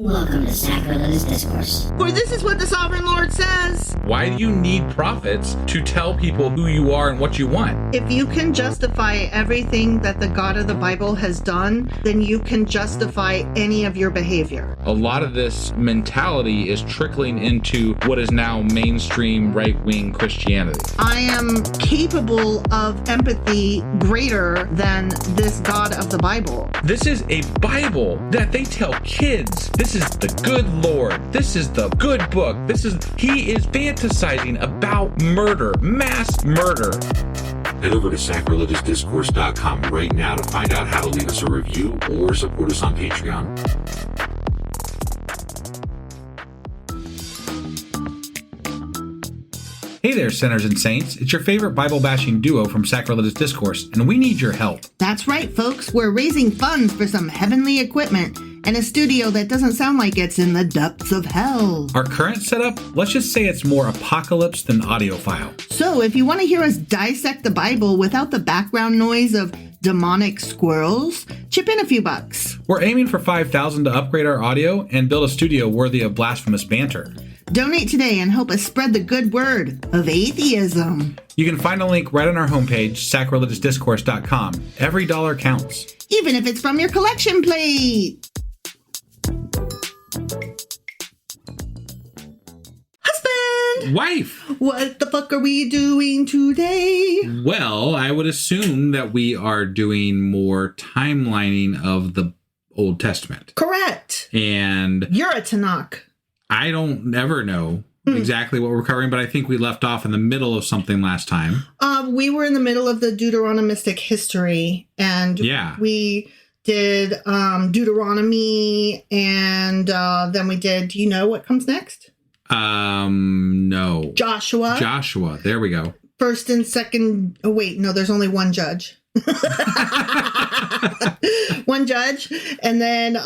Welcome to Sacrilegious Discourse. For this is what the Sovereign Lord says. Why do you need prophets to tell people who you are and what you want? If you can justify everything that the God of the Bible has done, then you can justify any of your behavior. A lot of this mentality is trickling into what is now mainstream right-wing Christianity. I am capable of empathy greater than this God of the Bible. This is a Bible that they tell kids. This is the good Lord. This is the good book. He is fantasizing about murder, mass murder. Head over to sacrilegiousdiscourse.com right now to find out how to leave us a review or support us on Patreon. Hey there, sinners and saints. It's your favorite Bible-bashing duo from Sacrilegious Discourse, and we need your help. That's right, folks. We're raising funds for some heavenly equipment and a studio that doesn't sound like it's in the depths of hell. Our current setup, let's just say it's more apocalypse than audiophile. So if you want to hear us dissect the Bible without the background noise of demonic squirrels, chip in a few bucks. We're aiming for $5,000 to upgrade our audio and build a studio worthy of blasphemous banter. Donate today and help us spread the good word of atheism. You can find a link right on our homepage, sacrilegiousdiscourse.com. Every dollar counts. Even if it's from your collection plate. Husband! Wife! What the fuck are we doing today? Well, I would assume that we are doing more timelining of the Old Testament. Correct. And You're a Tanakh. I don't ever know exactly what we're covering, but I think we left off in the middle of something last time. We were in the middle of the Deuteronomistic history, and we did Deuteronomy, and then we did, do you know what comes next? No. Joshua. There we go. First and second, oh wait, no, there's only one judge. One judge, and then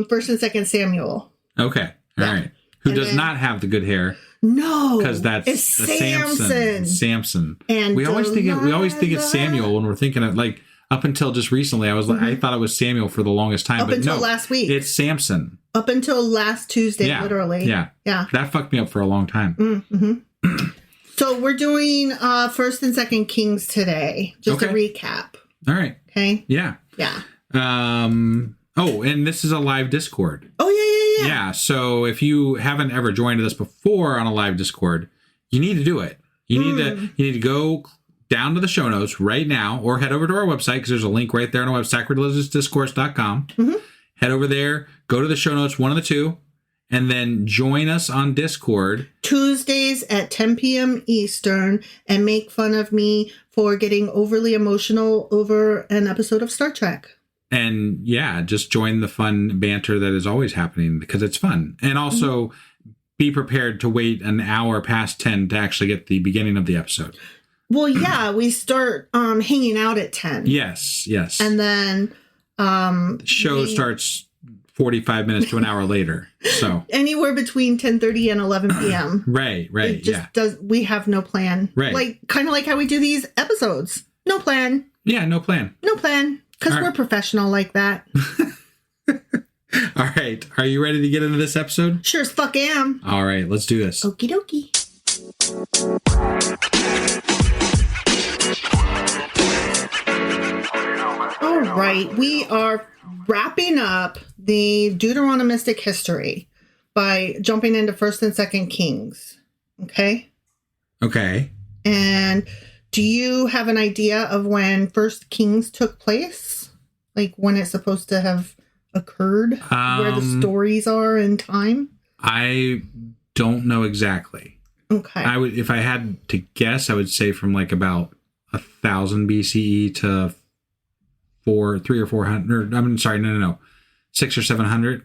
first and second Samuel. Okay. All right. Who does not have the good hair? No, because that's it's Samson. And we always think it's Samuel when we're thinking of, like, up until just recently. I thought it was Samuel for the longest time, but until last week, it's Samson. Up until last Tuesday, literally. Yeah. That fucked me up for a long time. Mm-hmm. So we're doing First and Second Kings today, just a recap. All right. Okay. Yeah. Oh, and this is a live Discord. Oh, yeah. Yeah, so if you haven't ever joined us before on a live Discord, you need to do it. You need to go down to the show notes right now, or head over to our website, because there's a link right there on our website, sacrilegiousdiscourse.com. Mm-hmm. Head over there, go to the show notes, one of the two, and then join us on Discord. Tuesdays at 10 p.m. Eastern, and make fun of me for getting overly emotional over an episode of Star Trek. And just join the fun banter that is always happening, because it's fun. And also be prepared to wait an hour past 10 to actually get the beginning of the episode. Well, we start hanging out at 10. Yes. And then the show starts 45 minutes to an hour later. So anywhere between 10:30 and 11 p.m. Right. It just we have no plan. Right. Like kind of like how we do these episodes. No plan. Yeah, no plan. Because we're professional like that. All right. Are you ready to get into this episode? Sure as fuck am. All right. Let's do this. Okie dokie. All right. We are wrapping up the Deuteronomistic history by jumping into First and Second Kings. Okay? Okay. And do you have an idea of when First Kings took place? Like when it's supposed to have occurred? Where the stories are in time? I don't know exactly. Okay. If I had to guess, I would say from like about 1000 BCE to 300 or 400. I'm sorry, no. 600 or 700.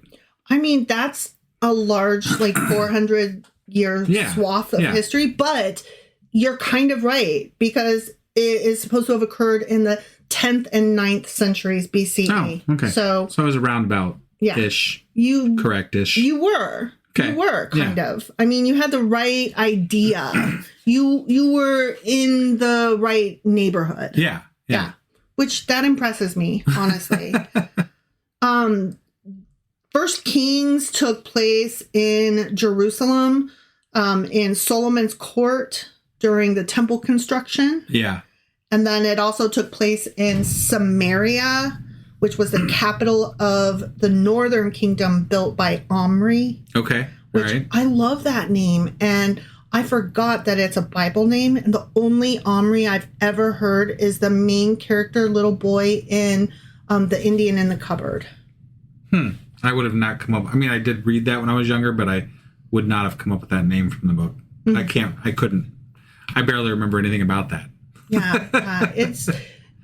I mean, that's a large, like 400-year swath of history, but you're kind of right, because it is supposed to have occurred in the 10th and 9th centuries BCE. Oh, okay. So I was around about ish. Correct-ish. You were. Okay. You were, kind of. I mean, you had the right idea. You were in the right neighborhood. Yeah. Which that impresses me, honestly. First Kings took place in Jerusalem, in Solomon's court during the temple construction. Yeah. And then it also took place in Samaria, which was the capital of the northern kingdom built by Omri. Okay. Which All right. I love that name. And I forgot that it's a Bible name. And the only Omri I've ever heard is the main character, little boy in The Indian in the Cupboard. I would have not come up. I mean, I did read that when I was younger, but I would not have come up with that name from the book. I couldn't. I barely remember anything about that. Yeah.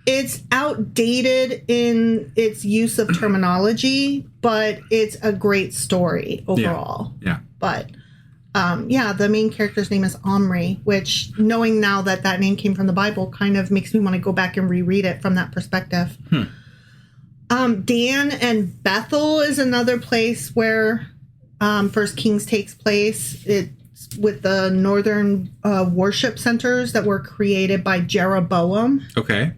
It's outdated in its use of terminology, but it's a great story overall. Yeah. But the main character's name is Omri, which, knowing now that name came from the Bible, kind of makes me want to go back and reread it from that perspective. Dan and Bethel is another place where First Kings takes place. It's with the northern worship centers that were created by Jeroboam. Okay.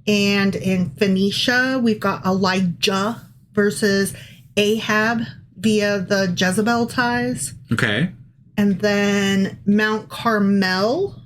And in Phoenicia, we've got Elijah versus Ahab via the Jezebel ties. Okay. And then Mount Carmel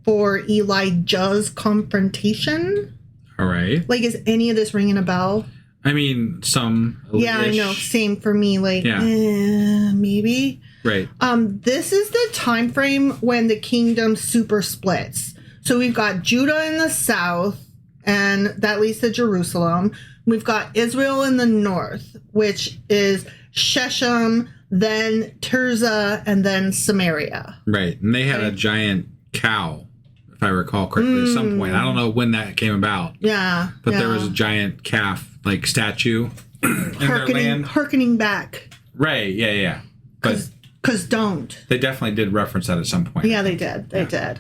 for Elijah's confrontation. All right. Like, is any of this ringing a bell? I mean, some. Yeah, I know. Same for me. Like, maybe. Right. This is the time frame when the kingdom super splits. So we've got Judah in the south, and that leads to Jerusalem. We've got Israel in the north, which is Shechem, then Tirzah, and then Samaria. Right. And they had a giant cow, if I recall correctly, at some point. I don't know when that came about. Yeah. But there was a giant calf, like, statue in their land. Hearkening back. Right. Yeah. But Because don't. they definitely did reference that at some point. Yeah, they did. They did.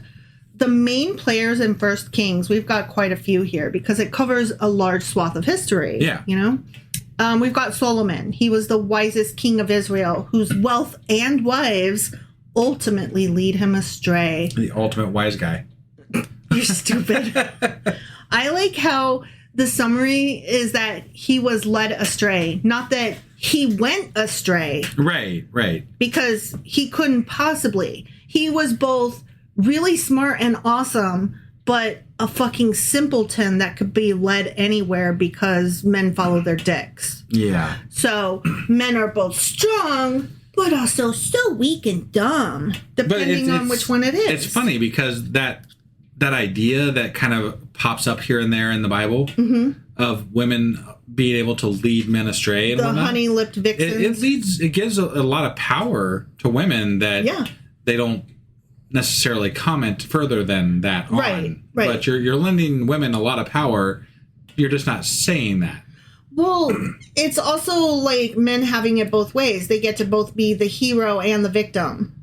The main players in First Kings, we've got quite a few here because it covers a large swath of history. Yeah. You know? We've got Solomon. He was the wisest king of Israel, whose wealth and wives ultimately lead him astray. The ultimate wise guy. You're stupid. I like how the summary is that he was led astray, not that he went astray. Right. Because he couldn't possibly. He was both really smart and awesome, but a fucking simpleton that could be led anywhere because men follow their dicks. Yeah. So men are both strong, but also so weak and dumb, depending on which one it is. It's funny because that idea that kind of pops up here and there in the Bible of women being able to lead men astray and the whatnot, honey-lipped vixens. it gives a lot of power to women that they don't necessarily comment further than that on. Right. But you're lending women a lot of power. You're just not saying that. Well, it's also like men having it both ways. They get to both be the hero and the victim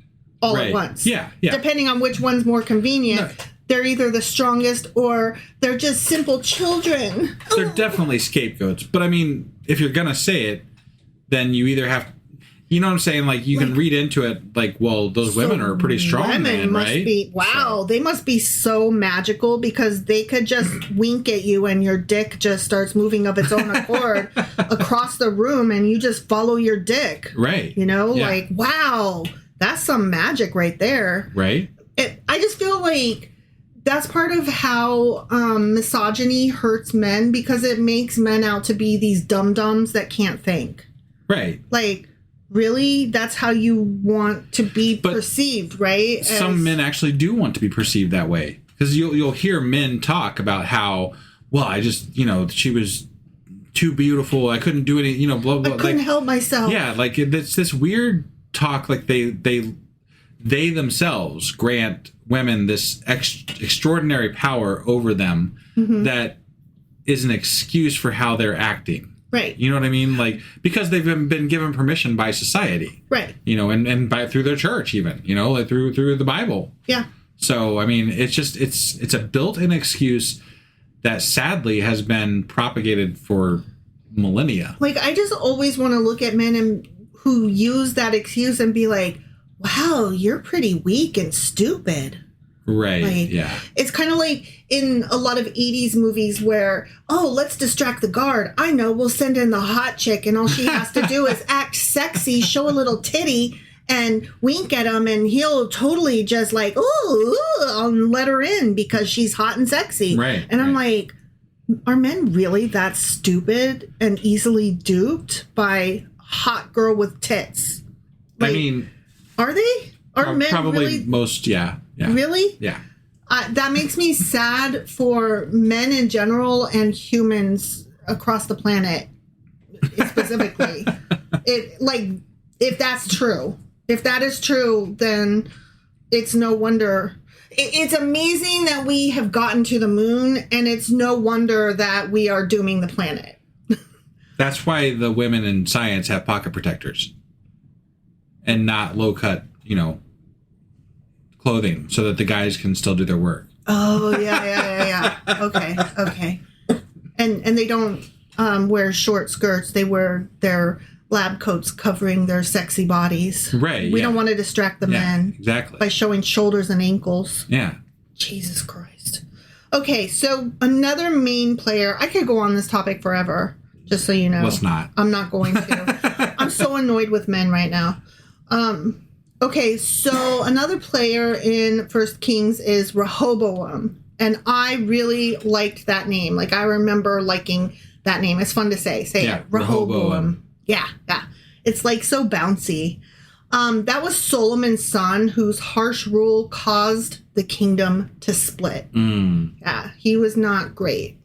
all at once. Yeah. Depending on which one's more convenient. No. They're either the strongest or they're just simple children. They're definitely scapegoats. But I mean, if you're going to say it, then you either have, you know what I'm saying? Like, you can read into it like, well, those women are pretty strong, women must right? Be, wow, they must be so magical because they could just wink at you and your dick just starts moving of its own accord across the room and you just follow your dick. Right. You know, Yeah. like, wow, that's some magic right there. Right. I just feel like that's part of how misogyny hurts men because it makes men out to be these dum-dums that can't think. Right. Like, really? That's how you want to be perceived, right? Some men actually do want to be perceived that way. Because you'll hear men talk about how, well, I just, she was too beautiful. I couldn't do any, blah, blah. I couldn't help myself. Yeah, like, it's this weird talk, like they themselves grant women this extraordinary power over them that is an excuse for how they're acting. Right. You know what I mean? Like, because they've been given permission by society. Right. And by through their church even, like through the Bible. Yeah. So, I mean, it's a built-in excuse that sadly has been propagated for millennia. Like, I just always want to look at men who use that excuse and be like, wow, you're pretty weak and stupid. Right. Like, yeah. It's kind of like in a lot of 80s movies where, oh, let's distract the guard. I know, we'll send in the hot chick and all she has to do is act sexy, show a little titty and wink at him and he'll totally just like, let her in because she's hot and sexy. Right. And I'm like, are men really that stupid and easily duped by hot girl with tits? Like, I mean, are they? Are men probably really? most, yeah. Really? Yeah. That makes me sad for men in general and humans across the planet specifically. If that's true. If that is true, then it's no wonder. It's amazing that we have gotten to the moon, and it's no wonder that we are dooming the planet. That's why the women in science have pocket protectors and not low-cut, clothing so that the guys can still do their work. Oh, yeah. Okay. And they don't wear short skirts. They wear their lab coats covering their sexy bodies. Right. We don't want to distract the men. Exactly. By showing shoulders and ankles. Yeah. Jesus Christ. Okay, so another main player. I could go on this topic forever, just so you know. Let's not. I'm not going to. I'm so annoyed with men right now. Okay, so another player in First Kings is Rehoboam. And I really liked that name. Like, I remember liking that name. It's fun to say. Say it. Rehoboam. Yeah. It's like so bouncy. That was Solomon's son whose harsh rule caused the kingdom to split. Yeah, he was not great.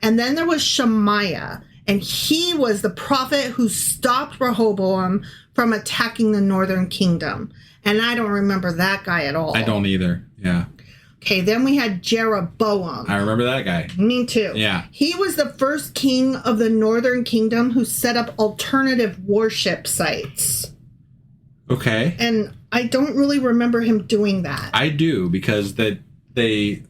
And then there was Shemaiah, and he was the prophet who stopped Rehoboam from attacking the northern kingdom. And I don't remember that guy at all. I don't either. Yeah. Okay, then we had Jeroboam. I remember that guy. Me too. Yeah. He was the first king of the northern kingdom who set up alternative worship sites. Okay. And I don't really remember him doing that. I do, because that they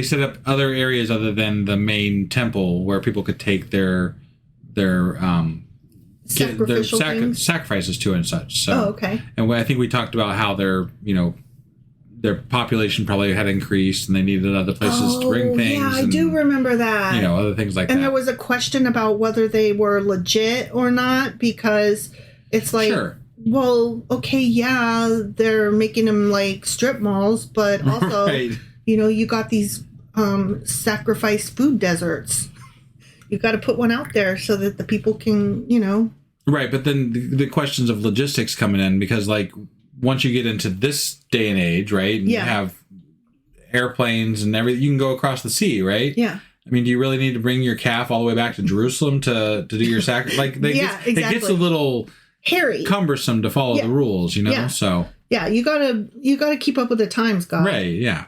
set up other areas other than the main temple where people could take their sacrifices to and such. So, okay. And I think we talked about how their population probably had increased and they needed other places to bring things. Yeah, I do remember that. Other things like that. And there was a question about whether they were legit or not, because it's like, well, okay, yeah, they're making them like strip malls, but also, right. You got these sacrifice food deserts. You got to put one out there so that the people can, Right, but then the questions of logistics coming in, because like once you get into this day and age, right, and you have airplanes and everything, you can go across the sea, right? Yeah. I mean, do you really need to bring your calf all the way back to Jerusalem to do your sacrifice? Like, exactly. It gets a little hairy, cumbersome to follow the rules, Yeah. So you gotta keep up with the times, God. Right? Yeah.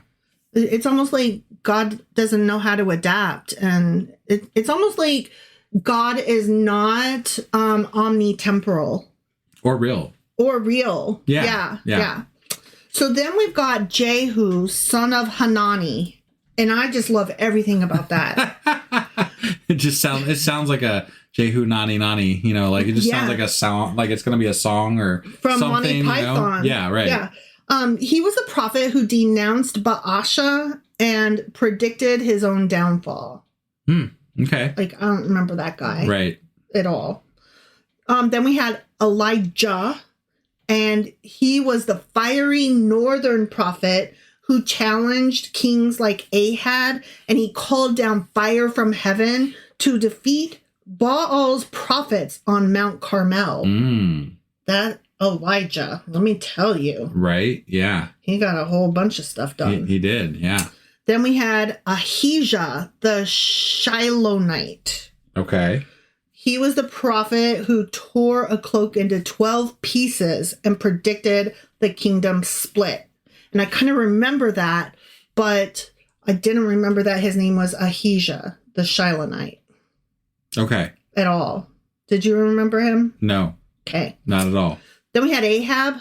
It's almost like God doesn't know how to adapt, and it's almost like God is not omnitemporal or real. Yeah. So then we've got Jehu, son of Hanani, and I just love everything about that. It sounds like a Jehu Nani, like it just sounds like a song, like it's going to be a song or from something, Monty Python. Yeah, right. Yeah. He was a prophet who denounced Baasha and predicted his own downfall. Okay. Like, I don't remember that guy. Right. At all. Then we had Elijah, and he was the fiery northern prophet who challenged kings like Ahab, and he called down fire from heaven to defeat Baal's prophets on Mount Carmel. That Elijah, let me tell you. Right, yeah. He got a whole bunch of stuff done. He did, yeah. Then we had Ahijah, the Shilonite. Okay. He was the prophet who tore a cloak into 12 pieces and predicted the kingdom split. And I kind of remember that, but I didn't remember that his name was Ahijah, the Shilonite. Okay. At all. Did you remember him? No. Okay. Not at all. Then we had Ahab.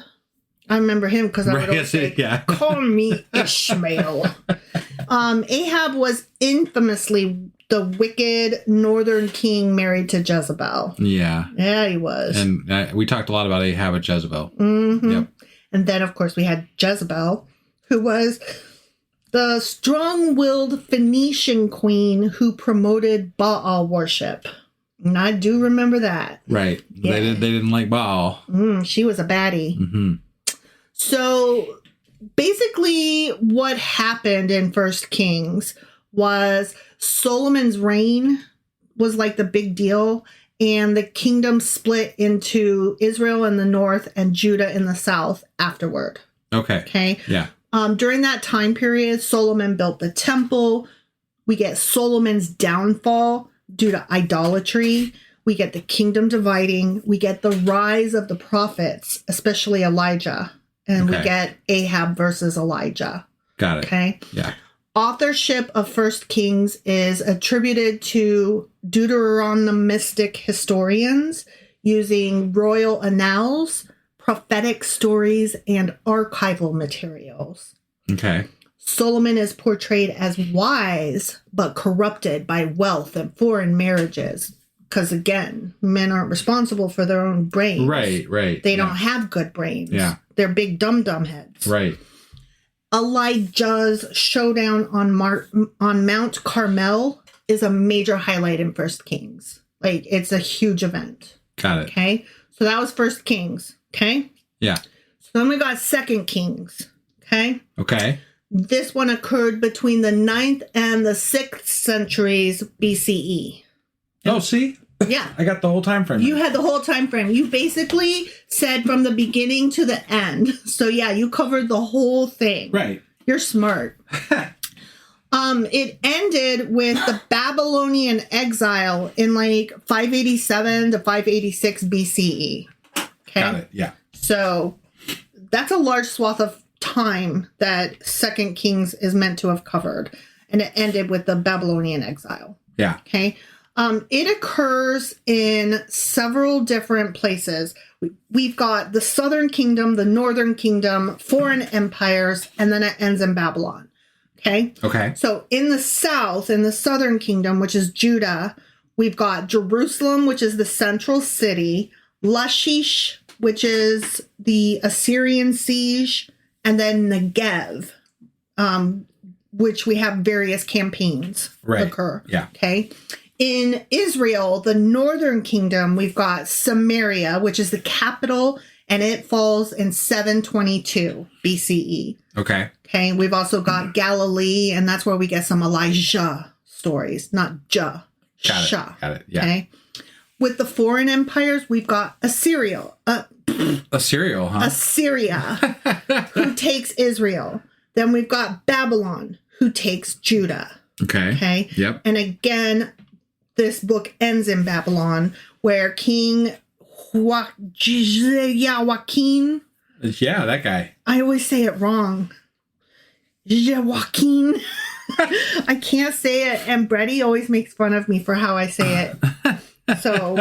I remember him because I would always say, call me Ishmael. Ahab was infamously the wicked northern king married to Jezebel. Yeah. Yeah, he was. And we talked a lot about Ahab at Jezebel. Mm-hmm. Yep. And then, of course, we had Jezebel, who was the strong-willed Phoenician queen who promoted Baal worship. And I do remember that. Right. Yeah. They didn't like Baal. She was a baddie. Mm-hmm. So basically what happened in First Kings was Solomon's reign was like the big deal. And the kingdom split into Israel in the north and Judah in the south afterward. Okay. Yeah. During that time period, Solomon built the temple. We get Solomon's downfall due to idolatry. We get the kingdom dividing. We get the rise of the prophets, especially Elijah. And we get Ahab versus Elijah. Got it. Okay. Yeah. Authorship of First Kings is attributed to Deuteronomistic historians using royal annals, prophetic stories, and archival materials. Okay. Solomon is portrayed as wise, but corrupted by wealth and foreign marriages. Because, again, men aren't responsible for their own brains. Right. They don't have good brains. Yeah. They're big dum-dum heads. Right. Elijah's showdown on Mount Carmel is a major highlight in First Kings. Like, it's a huge event. Got it. Okay? So that was First Kings. Okay? Yeah. So then we got Second Kings. Okay? Okay. This one occurred between the 9th and the 6th centuries BCE. Oh, see? Yeah. I got the whole time frame. You had the whole time frame. You basically said from the beginning to the end. So yeah, you covered the whole thing. Right. You're smart. It ended with the Babylonian exile in like 587 to 586 BCE. Okay. Got it. Yeah. So that's a large swath of time that Second Kings is meant to have covered. And it ended with the Babylonian exile. Yeah. Okay. It occurs in several different places. We've got the Southern Kingdom, the Northern Kingdom, foreign empires, and then it ends in Babylon. Okay? Okay. So in the South, in the Southern Kingdom, which is Judah, we've got Jerusalem, which is the central city, Lachish, which is the Assyrian siege, and then Negev, which we have various campaigns occur. Yeah. Okay? In Israel, the Northern Kingdom, we've got Samaria, which is the capital, and it falls in 722 BCE. Okay. Okay. We've also got Galilee, and that's where we get some Elijah stories, not Ja. Got it. Yeah. Okay. With the foreign empires, we've got Assyria. Assyria, huh? Assyria, who takes Israel. Then we've got Babylon, who takes Judah. Okay. Okay. Yep. And again, this book ends in Babylon, where King Joaquin. Yeah, that guy. I always say it wrong. Joaquin. I can't say it, and Brady always makes fun of me for how I say it. So,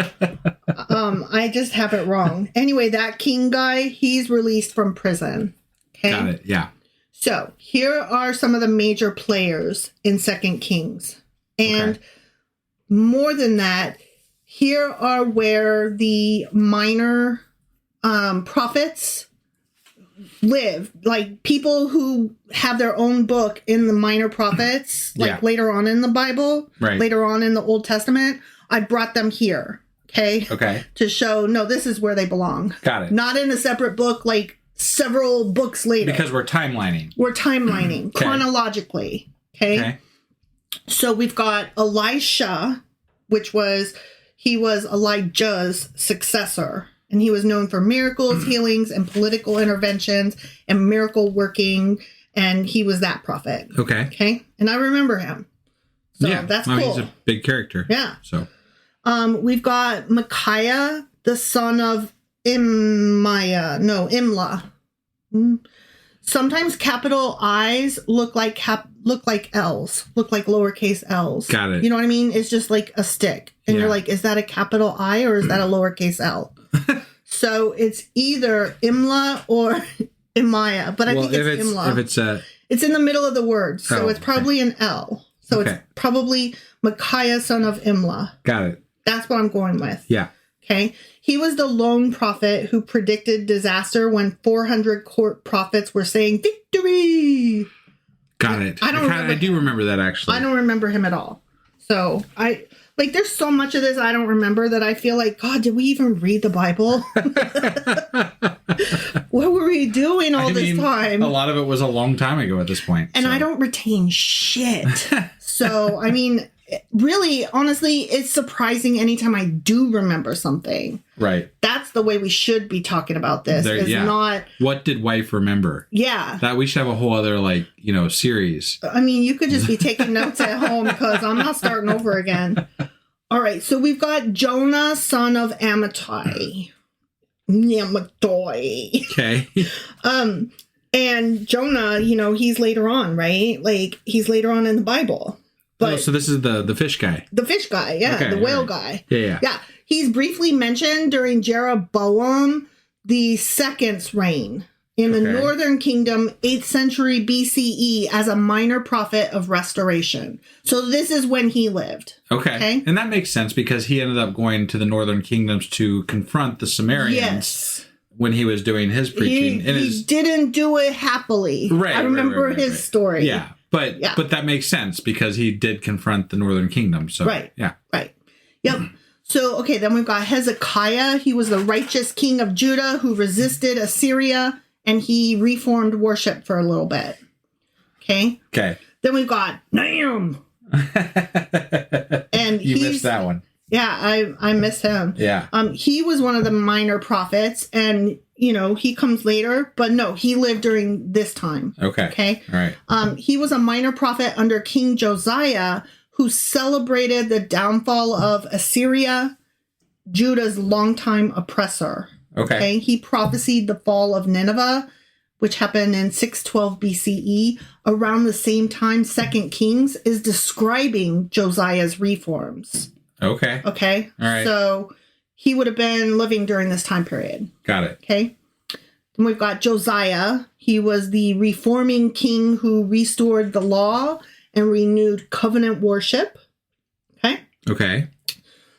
I just have it wrong. Anyway, that king guy, he's released from prison. Okay. Got it. Yeah. So here are some of the major players in Second Kings, and more than that, here are where the minor prophets live, like people who have their own book in the minor prophets, like later on in the Bible, later on in the Old Testament. I brought them here, okay, to show, no, this is where they belong. Got it. Not in a separate book, like several books later. Because we're timelining. We're timelining chronologically, okay? So we've got Elisha, which was Elijah's successor. And he was known for miracles, healings, and political interventions and miracle working. And he was that prophet. Okay. And I remember him. So that's cool. He's a big character. Yeah. So we've got Micaiah, the son of Imla. Sometimes capital I's look like L's, look like lowercase L's. Got it. You know what I mean? It's just like a stick. And you're like, is that a capital I or is that a lowercase L? So it's either Imla or Imaya, but I think it's Imla. It's in the middle of the word, so it's probably an L. So it's probably Micaiah, son of Imla. Got it. That's what I'm going with. Yeah. Okay. He was the lone prophet who predicted disaster when 400 court prophets were saying victory. Got it. I do remember that, actually. I don't remember him at all. So there's so much of this I don't remember that I feel like, God, did we even read the Bible? What were we doing all this time? A lot of it was a long time ago at this point. And I don't retain shit. So, I mean, really, honestly, it's surprising anytime I do remember something. Right. That's the way we should be talking about this. Not... What did wife remember? Yeah. That we should have a whole other, series. I mean, you could just be taking notes at home because I'm not starting over again. All right. So we've got Jonah, son of Amittai. Okay. And Jonah, he's later on, right? Like, he's later on in the Bible. But so this is the fish guy. The fish guy, yeah. Okay, the whale guy. Yeah. Yeah. He's briefly mentioned during Jeroboam the Second's reign in the northern kingdom, 8th century BCE, as a minor prophet of restoration. So this is when he lived. Okay. And that makes sense because he ended up going to the northern kingdoms to confront the Samaritans. Yes. When he was doing his preaching. He didn't do it happily. Right. I remember his story. Yeah. But that makes sense because he did confront the northern kingdom. So yeah. Right. Yep. So then we've got Hezekiah. He was the righteous king of Judah who resisted Assyria, and he reformed worship for a little bit. Okay. Then we've got Nahum. And you missed that one. Yeah, I miss him. Yeah. He was one of the minor prophets, and he comes later, but no, he lived during this time. Okay. All right. He was a minor prophet under King Josiah, who celebrated the downfall of Assyria, Judah's longtime oppressor. Okay. He prophesied the fall of Nineveh, which happened in 612 BCE. Around the same time, 2 Kings is describing Josiah's reforms. Okay. All right. So he would have been living during this time period. Got it. Okay. Then we've got Josiah. He was the reforming king who restored the law and renewed covenant worship. Okay.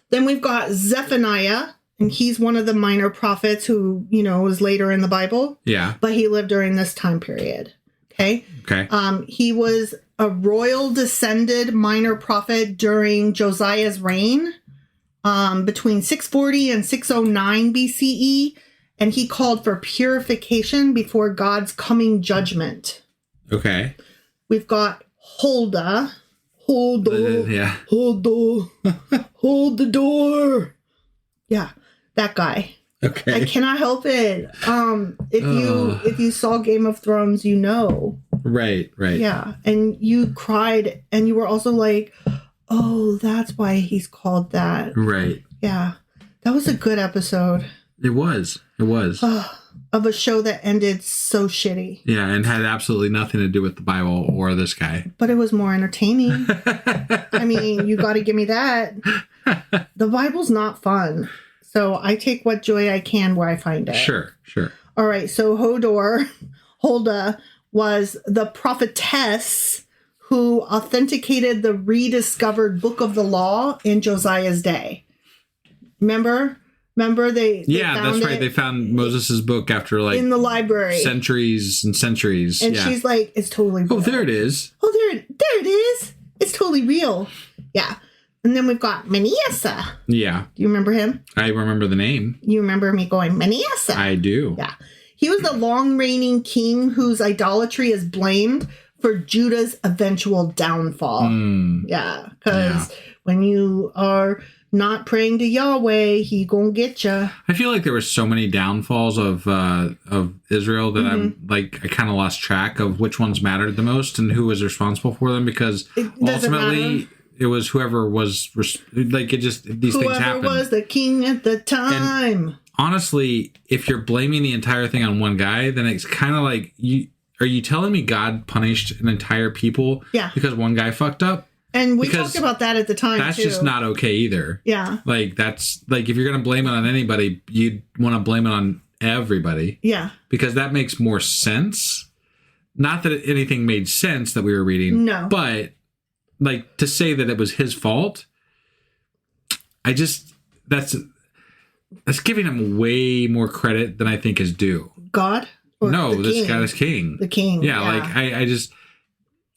Then we've got Zephaniah, and he's one of the minor prophets who, was later in the Bible. Yeah. But he lived during this time period. Okay. He was a royal descended minor prophet during Josiah's reign between 640 and 609 BCE, and he called for purification before God's coming judgment. Okay. We've got Huldah. Hold the door. Yeah, that guy. Okay. I cannot help it. If you saw Game of Thrones, Right. Yeah. And you cried, and you were also like, oh, that's why he's called that. Right. Yeah. That was a good episode. It was. Of a show that ended so shitty. Yeah, and had absolutely nothing to do with the Bible or this guy. But it was more entertaining. I mean, you got to give me that. The Bible's not fun. So I take what joy I can where I find it. Sure. All right. So Huldah was the prophetess who authenticated the rediscovered book of the law in Josiah's day. Remember they that's right. They found Moses' book after in the library centuries and centuries. And she's like, it's totally real. Oh, there it is. Oh, there it is. It's totally real. Yeah. And then we've got Manasseh. Yeah. Do you remember him? I remember the name. You remember me going, Manasseh? I do. Yeah. He was the long-reigning king whose idolatry is blamed for Judah's eventual downfall. Yeah. Because when you are not praying to Yahweh, he gonna get you. I feel like there were so many downfalls of Israel that I kind of lost track of which ones mattered the most and who was responsible for them, because ultimately it was whoever was these things happened. Whoever was the king at the time. And honestly, if you're blaming the entire thing on one guy, then it's kind of like, are you telling me God punished an entire people because one guy fucked up? And we talked about that at the time, that's too. Just not okay either. Yeah. That's if you're going to blame it on anybody, you'd want to blame it on everybody. Yeah. Because that makes more sense. Not that anything made sense that we were reading. No. But, to say that it was his fault, That's giving him way more credit than I think is due. God? Or no, this king? guy is king. The king. Yeah, like I just,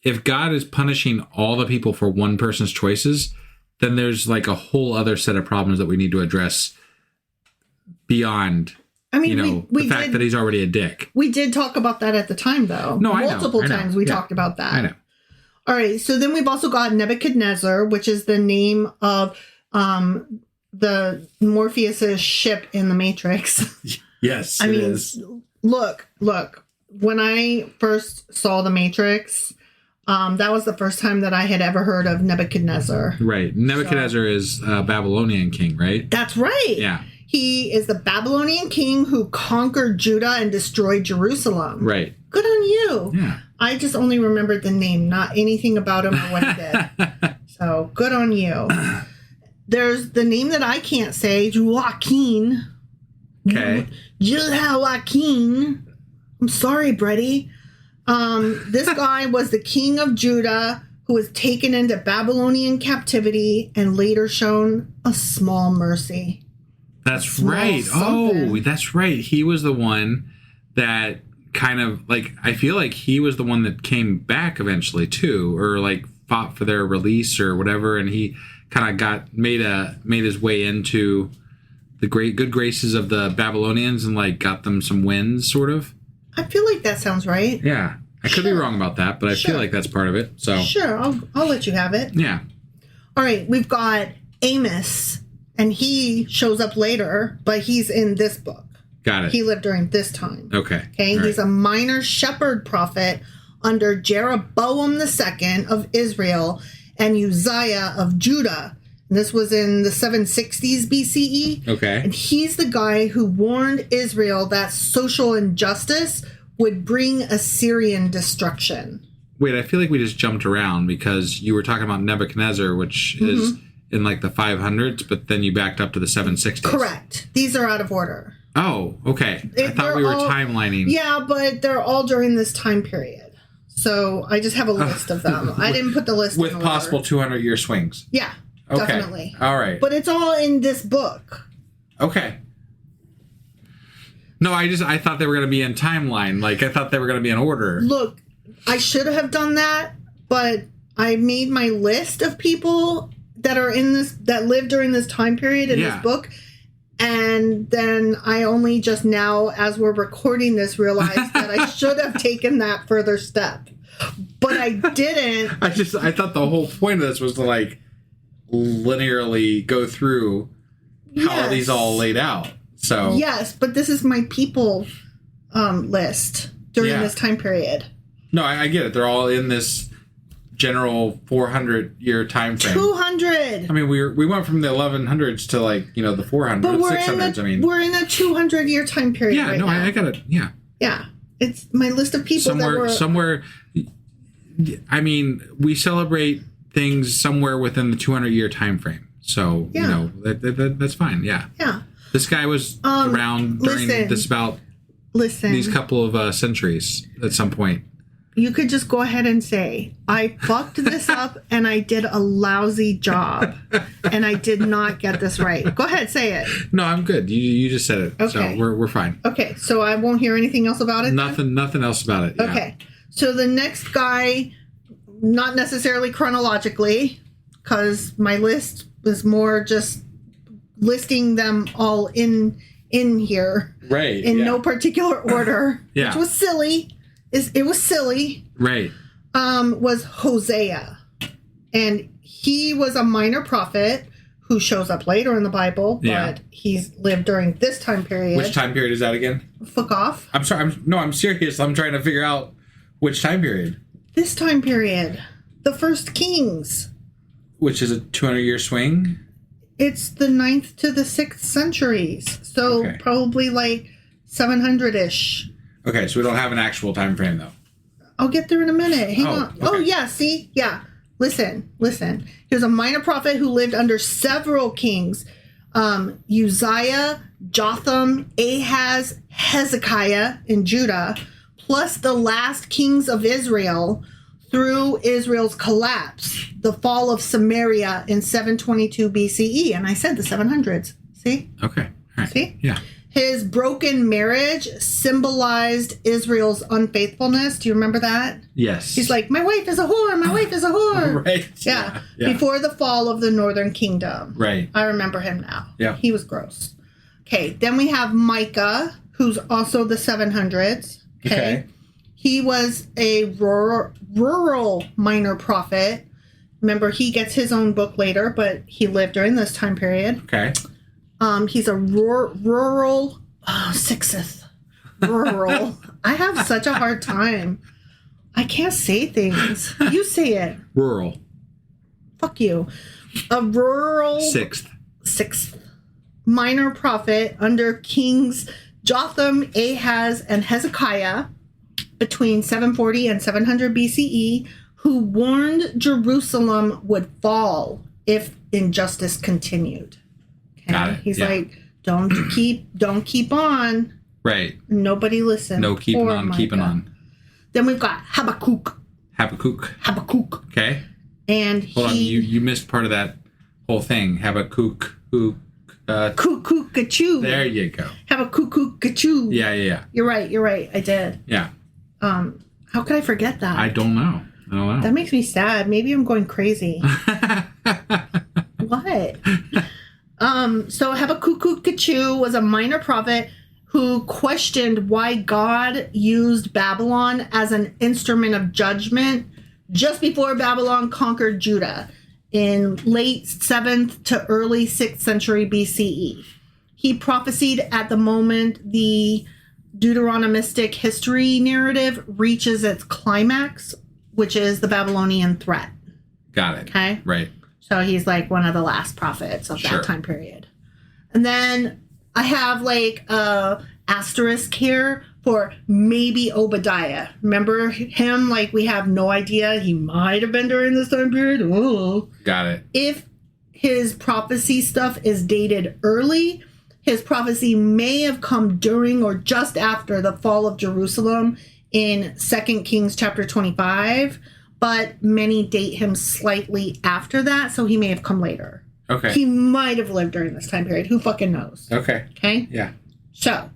if God is punishing all the people for one person's choices, then there's like a whole other set of problems that we need to address beyond, the fact that he's already a dick. We did talk about that at the time, though. No, Multiple I know. times we talked about that. I know. All right, so then we've also got Nebuchadnezzar, which is the name of the Morpheus's ship in the Matrix. Yes, I it mean, is. Look. When I first saw the Matrix, that was the first time that I had ever heard of Nebuchadnezzar. Right. Nebuchadnezzar is a Babylonian king, right? That's right. Yeah. He is the Babylonian king who conquered Judah and destroyed Jerusalem. Right. Good on you. Yeah. I just only remembered the name, not anything about him or what he did. So good on you. There's the name that I can't say, Joaquin. Okay. Joaquin. I'm sorry, Brady. This guy was the king of Judah who was taken into Babylonian captivity and later shown a small mercy. That's right. Oh, that's right. He was the one that kind of like, I feel like he was the one that came back eventually too, or like fought for their release or whatever, and he kind of made his way into the good graces of the Babylonians and like got them some wins, sort of. I feel like that sounds right. Yeah. I could be wrong about that, but I feel like that's part of it. So sure, I'll let you have it. Yeah. All right, we've got Amos, and he shows up later, but he's in this book. Got it. He lived during this time. Okay. Okay. He's a minor shepherd prophet under Jeroboam II of Israel and Uzziah of Judah. And this was in the 760s BCE. Okay. And he's the guy who warned Israel that social injustice would bring Assyrian destruction. Wait, I feel like we just jumped around because you were talking about Nebuchadnezzar, which is in like the 500s, but then you backed up to the 760s. Correct. These are out of order. Oh, okay. I thought we were timelining. Yeah, but they're all during this time period. So I just have a list of them. I didn't put the list with in possible order. 200-year swings. Yeah, Okay. definitely. All right. But it's all in this book. Okay. No, I thought they were going to be in timeline. Like, I thought they were going to be in order. Look, I should have done that, but I made my list of people that are in this, that live during this time period in this book. And then I only just now, as we're recording this, realized that I should have taken that further step. But I didn't. I thought the whole point of this was to, like, linearly go through how these all laid out. So yes, but this is my people list during this time period. No, I get it. They're all in this general 400-year time frame. 200. I mean, we went from the 1100s to like the 400s, but 600s. We're in a 200-year time period. Yeah, right no, now. I got it. Yeah, yeah. It's my list of people somewhere. I mean, we celebrate things somewhere within the 200-year time frame. So that's fine. Yeah. Yeah. This guy was around during these couple of centuries at some point. You could just go ahead and say, I fucked this up and I did a lousy job and I did not get this right. Go ahead, say it. No, I'm good. You just said it. Okay. So we're fine. Okay, so I won't hear anything else about it? Nothing else about it. Yeah. Okay. So the next guy, not necessarily chronologically, because my list was more just listing them all in here. Right. In no particular order. Yeah. Which was silly. It was silly. Right. Was Hosea. And he was a minor prophet who shows up later in the Bible, but he's lived during this time period. Which time period is that again? Fuck off. I'm sorry. I'm serious. I'm trying to figure out which time period. This time period. The First Kings. Which is a 200-year swing? It's the 9th to the 6th centuries. So probably like 700-ish. Okay, so we don't have an actual time frame, though. I'll get there in a minute. Hang on. Okay. Oh, yeah, see? Yeah. Listen. He was a minor prophet who lived under several kings. Uzziah, Jotham, Ahaz, Hezekiah in Judah, plus the last kings of Israel through Israel's collapse, the fall of Samaria in 722 BCE. And I said the 700s. See? Okay. Right. See? Yeah. His broken marriage symbolized Israel's unfaithfulness. Do you remember that? Yes. He's like, my wife is a whore. My wife is a whore. Right. Yeah. Yeah. Before the fall of the northern kingdom. Right. I remember him now. Yeah. He was gross. Okay. Then we have Micah, who's also the 700s. Okay. He was a rural minor prophet. Remember, he gets his own book later, but he lived during this time period. Okay. He's a rural, sixth, rural. I have such a hard time. I can't say things. You say it. Rural. Fuck you. A rural Sixth minor prophet under kings Jotham, Ahaz, and Hezekiah between 740 and 700 BCE, who warned Jerusalem would fall if injustice continued. Okay? Got it. He's Yeah. like, don't keep on. Right. Nobody listened. No keeping Poor on, Micah. keeping on. Then we've got Habakkuk. Habakkuk. Okay. And Hold on. You missed part of that whole thing. Habakkuk. Cuckoo-ca-choo. There you go. Habakkuk-ca-choo. Yeah. You're right. I did. Yeah. How could I forget that? I don't know. That makes me sad. Maybe I'm going crazy. What? So Habakkuk-ca-choo was a minor prophet who questioned why God used Babylon as an instrument of judgment just before Babylon conquered Judah in late 7th to early 6th century BCE. He prophesied at the moment the Deuteronomistic history narrative reaches its climax, which is the Babylonian threat. Got it. Okay? Right. So he's like one of the last prophets of Sure. that time period. And then I have like a asterisk here for maybe Obadiah. Remember him? Like we have no idea. He might have been during this time period. Oh. Got it. If his prophecy stuff is dated early, his prophecy may have come during or just after the fall of Jerusalem in 2 Kings chapter 25, but many date him slightly after that, so he may have come later. Okay. He might have lived during this time period. Who fucking knows? Okay. Okay? Yeah. So,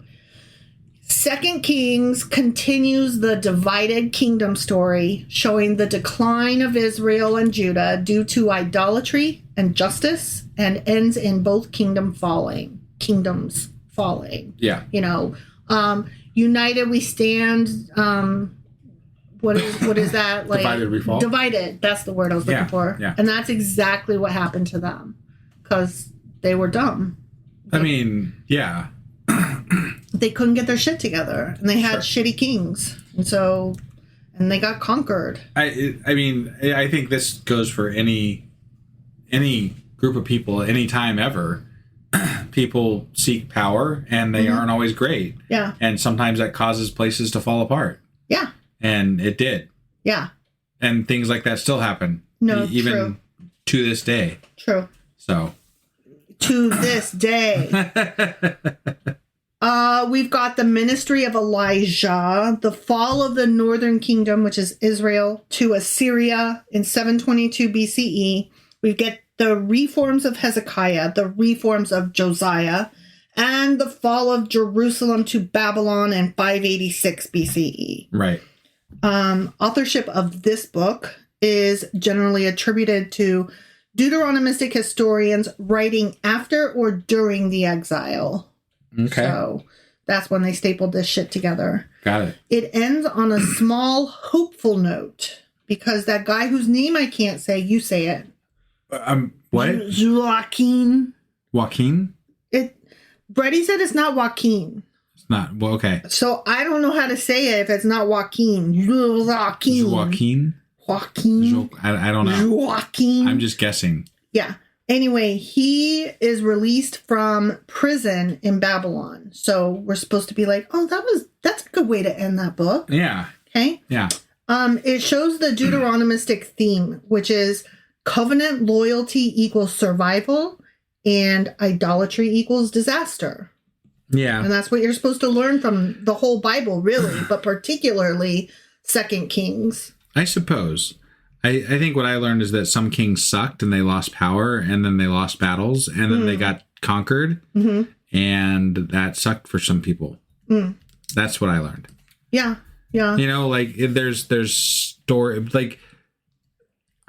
2 Kings continues the divided kingdom story, showing the decline of Israel and Judah due to idolatry and justice, and ends in both kingdoms falling. Yeah. You know, united we stand. What is that? Like Divided we fall? Divided. That's the word I was looking for. Yeah. And that's exactly what happened to them because they were dumb. I mean, yeah. They couldn't get their shit together, and they had shitty kings, and they got conquered. I mean, I think this goes for any group of people, any time ever. People seek power, and they aren't always great. Yeah. And sometimes that causes places to fall apart. Yeah. And it did. Yeah. And things like that still happen. No, even true. to this day. True. So. To this day. We've got the ministry of Elijah, the fall of the northern kingdom, which is Israel, to Assyria in 722 BCE. We get the reforms of Hezekiah, the reforms of Josiah, and the fall of Jerusalem to Babylon in 586 BCE. Right. Authorship of this book is generally attributed to Deuteronomistic historians writing after or during the exile. Okay. So that's when they stapled this shit together. Got it. It ends on a small, hopeful note because that guy whose name I can't say, you say it. What? Joaquin. Joaquin? Brady said it's not Joaquin. It's not. Well, okay. So I don't know how to say it if it's not Joaquin. Joaquin. Joaquin? I don't know. Joaquin. I'm just guessing. Yeah. Anyway, he is released from prison in Babylon. So we're supposed to be like, oh, that's a good way to end that book. Yeah. Okay. Yeah. It shows the Deuteronomistic theme, which is covenant loyalty equals survival and idolatry equals disaster. Yeah. And that's what you're supposed to learn from the whole Bible, really, but particularly 2 Kings. I suppose. I think what I learned is that some kings sucked and they lost power and then they lost battles and then they got conquered. Mm-hmm. And that sucked for some people. That's what I learned. Yeah. Yeah. You know, like there's story, like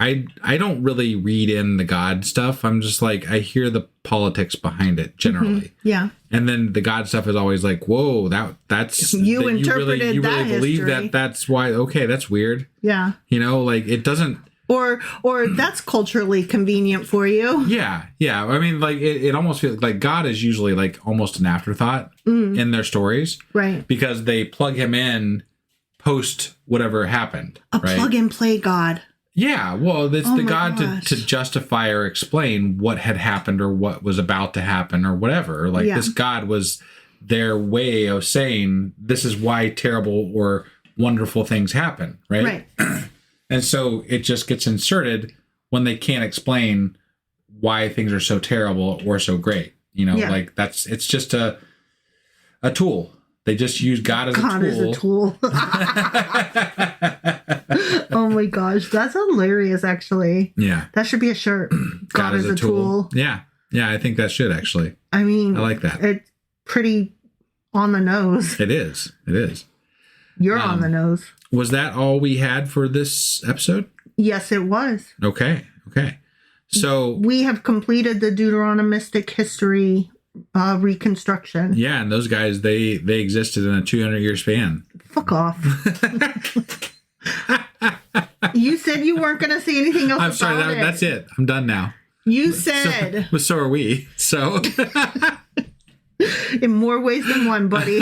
I don't really read in the God stuff. I'm just like, I hear the politics behind it generally. Yeah. And then the God stuff is always like, whoa, that's you interpreted you that really believe history. that's why. Okay, that's weird. Yeah. You know, like it doesn't. Or that's culturally convenient for you. Yeah. Yeah. I mean, like it almost feels like God is usually like almost an afterthought in their stories. Right. Because they plug him in post whatever happened. A right? plug and play God. Yeah. Well, it's the God gosh. to justify or explain what had happened or what was about to happen or whatever. Like this God was their way of saying this is why terrible or wonderful things happen. Right. And so it just gets inserted when they can't explain why things are so terrible or so great. You know, like it's just a tool. They just use God as a tool. Oh my gosh, that's hilarious, actually. Yeah. That should be a shirt. God is a tool. Yeah. Yeah, I think that should actually. I mean, I like that. It's pretty on the nose. It is. It is. You're on the nose. Was that all we had for this episode? Yes, it was. Okay. So we have completed the Deuteronomistic history reconstruction. Yeah, and those guys, they existed in a 200-year span. Fuck off. You said you weren't going to say anything else. I'm sorry, that's it. I'm done now. You said. So are we. So. In more ways than one, buddy.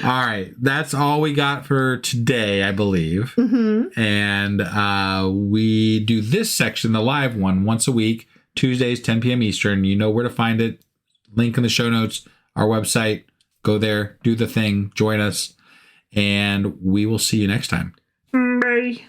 All right. That's all we got for today, I believe. Mm-hmm. And we do this section, the live one, once a week, Tuesdays, 10 p.m. Eastern. You know where to find it. Link in the show notes, our website. Go there, do the thing, join us, and we will see you next time. Bye.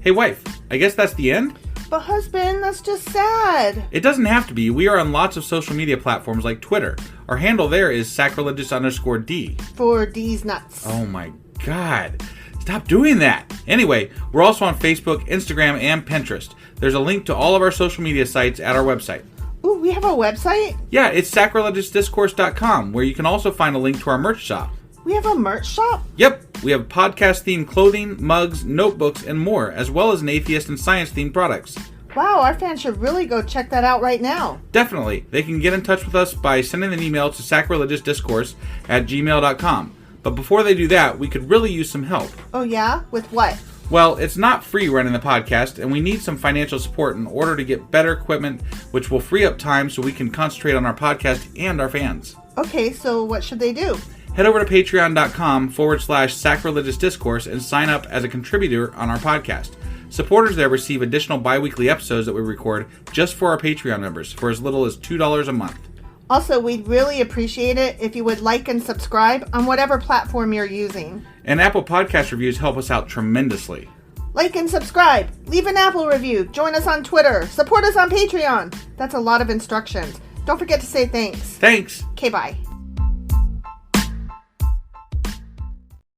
Hey, wife, I guess that's the end? But husband, that's just sad. It doesn't have to be. We are on lots of social media platforms like Twitter. Our handle there is sacrilegious_D. For D's nuts. Oh my God. Stop doing that. Anyway, we're also on Facebook, Instagram, and Pinterest. There's a link to all of our social media sites at our website. Ooh, we have a website? Yeah, it's sacrilegiousdiscourse.com, where you can also find a link to our merch shop. We have a merch shop? Yep, we have podcast-themed clothing, mugs, notebooks, and more, as well as an atheist and science-themed products. Wow, our fans should really go check that out right now. Definitely. They can get in touch with us by sending an email to sacrilegiousdiscourse@gmail.com. But before they do that, we could really use some help. Oh yeah? With what? Well, it's not free running the podcast, and we need some financial support in order to get better equipment, which will free up time so we can concentrate on our podcast and our fans. Okay, so what should they do? Head over to patreon.com/sacrilegiousdiscourse and sign up as a contributor on our podcast. Supporters there receive additional bi-weekly episodes that we record just for our Patreon members for as little as $2 a month. Also, we'd really appreciate it if you would like and subscribe on whatever platform you're using. And Apple Podcast reviews help us out tremendously. Like and subscribe. Leave an Apple review. Join us on Twitter. Support us on Patreon. That's a lot of instructions. Don't forget to say thanks. Thanks. Okay, bye.